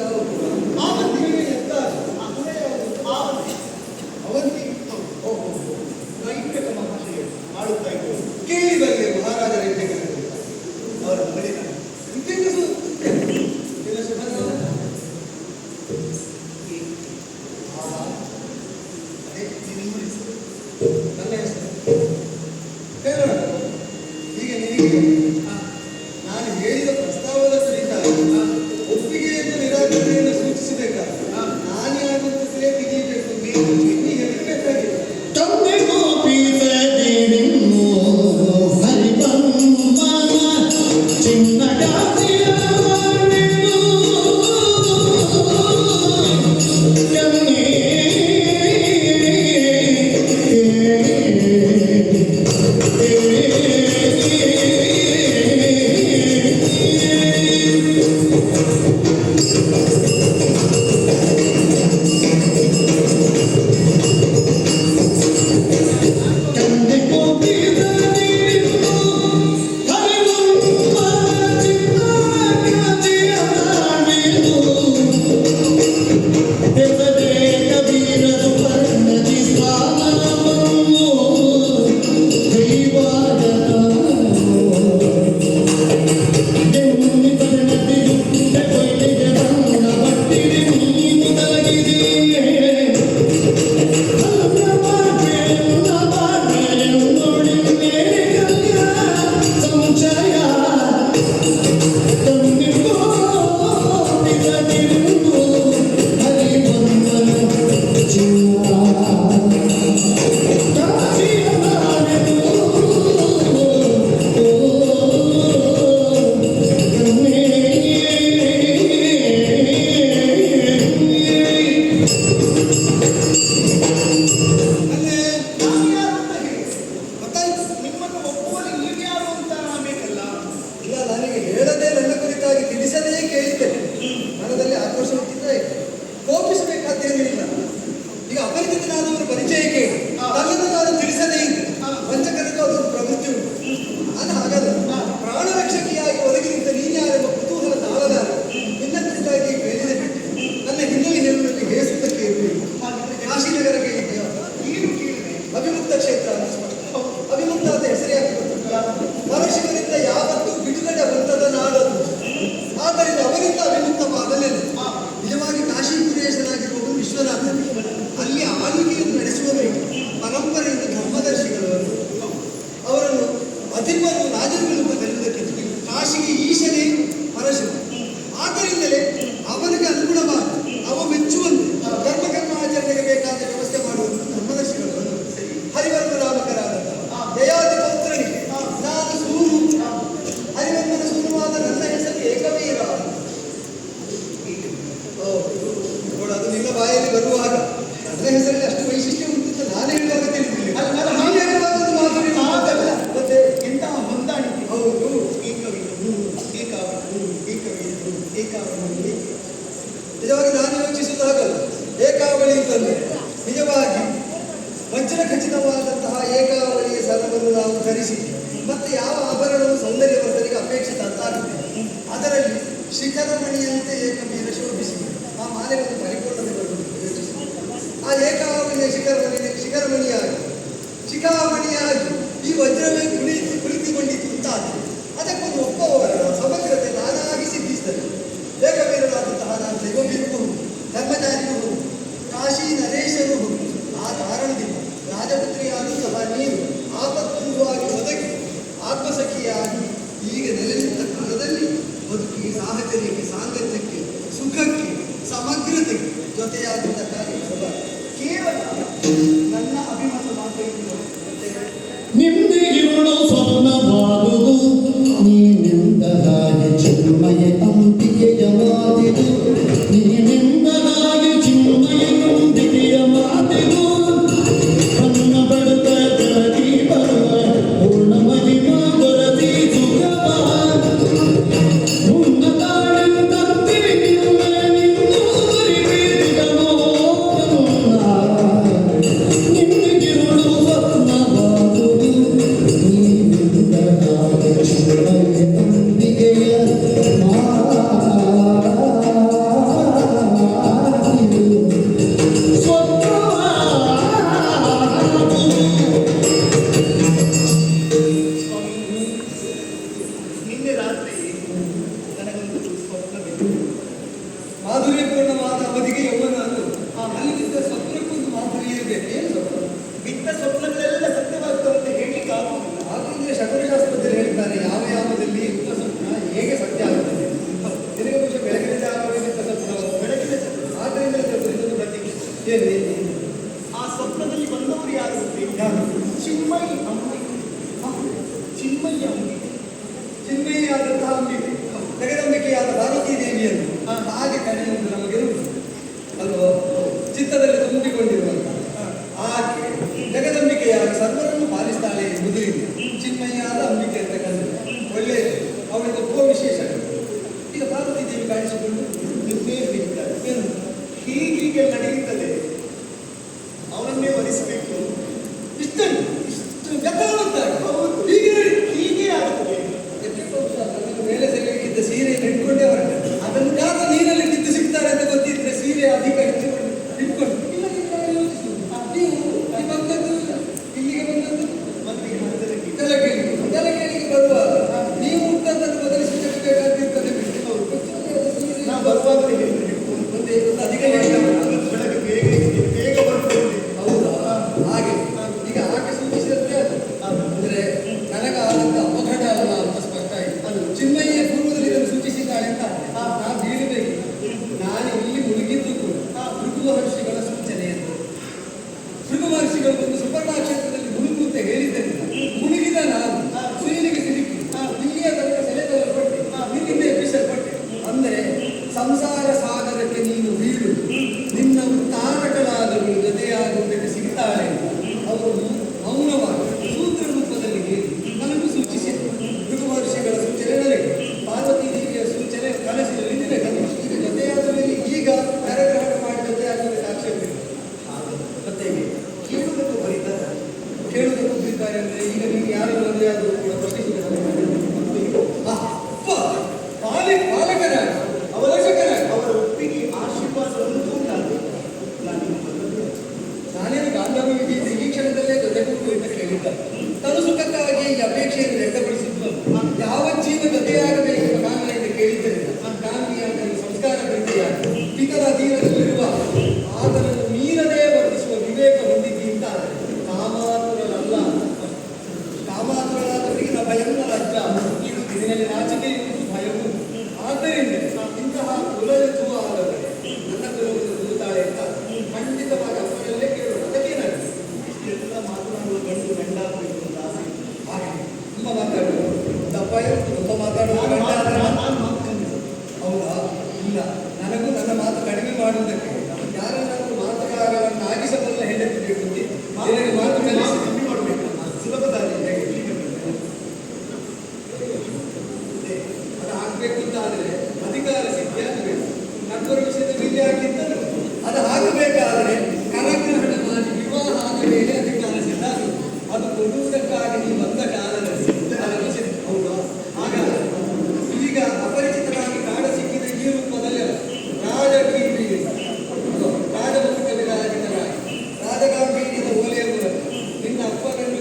ಯಾವುದು ಆವಂತಿಗೆ ಎತ್ತ ಅವಂತಿ ಓಹೋ ನೈಟ್ಯಕ ಮಹಾಶಯ ಆಳುತ್ತಾ ಇದ್ದರು. ಕೇಳಿ ಬಂದೆ ಮಹಾರಾಜರ ಹೆಜ್ಜೆಗಳು ಅವರ ಮಗಳಿನ ಕೆಲಸ ನನ್ನ ಹೆಸರು ಹೇಳೋಣ. ಈಗ ನಿನಗೆ ನಾನು ಹೇಳಿದ ಪ್ರಸ್ತಾವದ ಕುರಿತ ಒಪ್ಪಿಗೆಯನ್ನು ನಿರಾಕರಣೆಯನ್ನು ಸೂಚಿಸಬೇಕಾದ್ರೆ ನಾನು ಯಾಗುತ್ತಲೇ ತೆಗೆಯಬೇಕು ನೀನು ಹೇಳಬೇಕಾಗಿದೆ. ತಿಳಿಸದೇ ಕೇಳಿದ್ದೇನೆ. ಮನದಲ್ಲಿ ಆಕ್ರೋಶ ಹುಟ್ಟಿದ್ರೆ ಕೋಪಿಸಬೇಕಾದ್ದೇನಿಲ್ಲ. ಈಗ ಅಪರಿಚಿತನಾದವರು ಪರಿಚಯಕ್ಕೆ ತನ್ನನ್ನು ನಾನು ತಿಳಿಸದೇ ಇದ್ದೆ ವಂಚಕರಿಗೂ ಅದೊಂದು ಪ್ರವೃತ್ತಿ ಉಂಟು. ನಾನು ಹಾಗಲ್ಲ, ಪ್ರಾಣ ರಕ್ಷಕಿಯಾಗಿ ಒದಗಿನಿಂದ ನೀನ್ಯಾರೆಂಬ ಕುತೂಹಲ ತಾಳಲಾರ ನಿನ್ನ ಕುರಿತಾಗಿ ಬೇಲಿದೆ ಬಿಟ್ಟು ನನ್ನ ಹಿನ್ನೆಲೆ ಹೇಳುವಲ್ಲಿ ಹೇಸುತ್ತಕ್ಕೆ ಇರಬೇಕು. ಕಾಶಿನಗರಕ್ಕೆ ಇದೆಯಾ ಏನು ಕೇಳಿದೆ? ಅವಿಮುಕ್ತ ಕ್ಷೇತ್ರ ಅವಿಮುಕ್ತ ಅಂತ ಹೆಸರೇ ಹಾಕಿಕೊಟ್ಟು ಪರಶಿವರಿಂದ ಯಾವತ್ತೂ ಬಿಡುಗಡೆ ಬಂದದ ನಾಡದು. ಆದ್ದರಿಂದ ಅವರಿಂದ ಅವಿಮುಕ್ತವಾಗಲಿಲ್ಲ. ನಿಜವಾಗಿ ಕಾಶಿಪುರೇಶನಾಗಿರುವುದು ವಿಶ್ವನಾಥ. ಅಲ್ಲಿ ಆಳ್ವಿಕೆಯನ್ನು ನಡೆಸುವವರಿಗೆ ಪರಂಪರೆಯಿಂದ ಧರ್ಮದರ್ಶಿಗಳು ಅವರನ್ನು ಅಧಿಪರು ರಾಜರುಗಳು ಕರೆಯುವುದಕ್ಕೆ ಕಾಶಿಗೆ ಈಶನೇ ಪರಶಿವ. ಆದ್ದರಿಂದಲೇ ಅವನಿಗೆ ಅನುಗುಣವಾಗಿ ಅವ ಮೆಚ್ಚುವಂತೆ ಧರ್ಮಕರ್ಮಾಚರಣೆಗೆ ಬೇಕಾದ ವ್ಯವಸ್ಥೆ ಮಾಡುವಂತೆ ಧರ್ಮದರ್ಶಿಗಳು ಹರಿವರ್ಮ ನಾಮಕರಾದಂತಹ ಯಯಾತಿ ಪೌತ್ರನಿಗೆ ನಾನು ಸೂರು, ಹರಿವರ್ಮನ ಸೂರುವಾದ ನನ್ನ ಹೆಸರು ಏಕವೀರ. ಅದು ನಿನ್ನ ಬಾಯಲ್ಲಿ ಬರುವಾಗ ನನ್ನ ಹೆಸರಲ್ಲಿ ಅಷ್ಟು ವೈಶಿಷ್ಟ್ಯ ಉಂಟು ನಾನು ಹೇಳುವಾಗ ತಿಳಿದಿಲ್ಲ. ಮಾತಲ್ಲ ಮತ್ತೆ ಎಂತಹ ಹೊಂದಾಣಿಕೆ. ಹೌದು, ನಿಜವಾಗಿ ನಾನು ಯೋಚಿಸುವುದಾಗಲ್ಲ. ಏಕಾವಳಿ ಅಂತಂದ್ರೆ ನಿಜವಾಗಿ ವಜ್ರ ಖಚಿತವಾದಂತಹ ಏಕಾವಳಿಯ ಸರವನ್ನು ನಾವು ಧರಿಸಿ ಮತ್ತೆ ಯಾವ ಆಭರಣವು ಸೌಂದರ್ಯವರ್ಧನೆಗೆ ಅಪೇಕ್ಷಿತ ಅಂತಾಗುತ್ತೆ. ಅದರಲ್ಲಿ ಶಿಖರಮಣಿಯಂತೆ ಏಕವೀರ ಶೋಭಿಸಿ ಆ ಮಾಲೆಯನ್ನು ಪರಿಪೂರ್ಣತೆ ಬರುವುದು ಯೋಚಿಸಿ ಆ ಏಕಾವಳಿಯ ಶಿಖರಮಣಿಯಾಗಿ ಶಿಖಾಮಣಿಯಾಗಿ ಈ ವಜ್ರವೇ ಕುಳಿತುಕೊಂಡಿತು ಅಂತಾದರೆ ಅದಕ್ಕೊಂದು ಒಪ್ಪವರ ಸಮಗ್ರತೆ ನಾನಾಗಿ ಸಿದ್ಧಿಸಿದರೆ ಏಕವೀರನಾದಂತಹ ನಾನು ದೈವವೀರಗೂ ಧರ್ಮಚಾರಿಗೂ ಕಾಶಿ ನರೇಶರೂ ಆ ಕಾರಣದಿಂದ ರಾಜಪುತ್ರಿಯಾದಂತಹ ನೀನು ಆಪತ್ತುಂದುವಾಗಿ ಒದಗಿ ಆತ್ಮಸಖಿಯಾಗಿ ಈಗ ನೆಲೆ ನಿಂತ ಕಾಲದಲ್ಲಿ ಬದುಕಿಗೆ ಸಾಹಚರ್ಯಕ್ಕೆ ಸಾಂಗತ್ಯಕ್ಕೆ ಸುಖಕ್ಕೆ ಸಮಗ್ರತೆಗೆ ಜೊತೆಯಾದಂಥ ಕಾರ್ಯ ಕೇವಲ ನನ್ನ ಅಭಿಮತ ಮಾತ್ರ ನಿಂದಿಗಿರುಳು ಪಾಲಕರಾಗಿ, ಅವಲೋಚಕರಾಗಿ ಅವರ ಒಪ್ಪಿಗೆ ಆಶೀರ್ವಾದವನ್ನು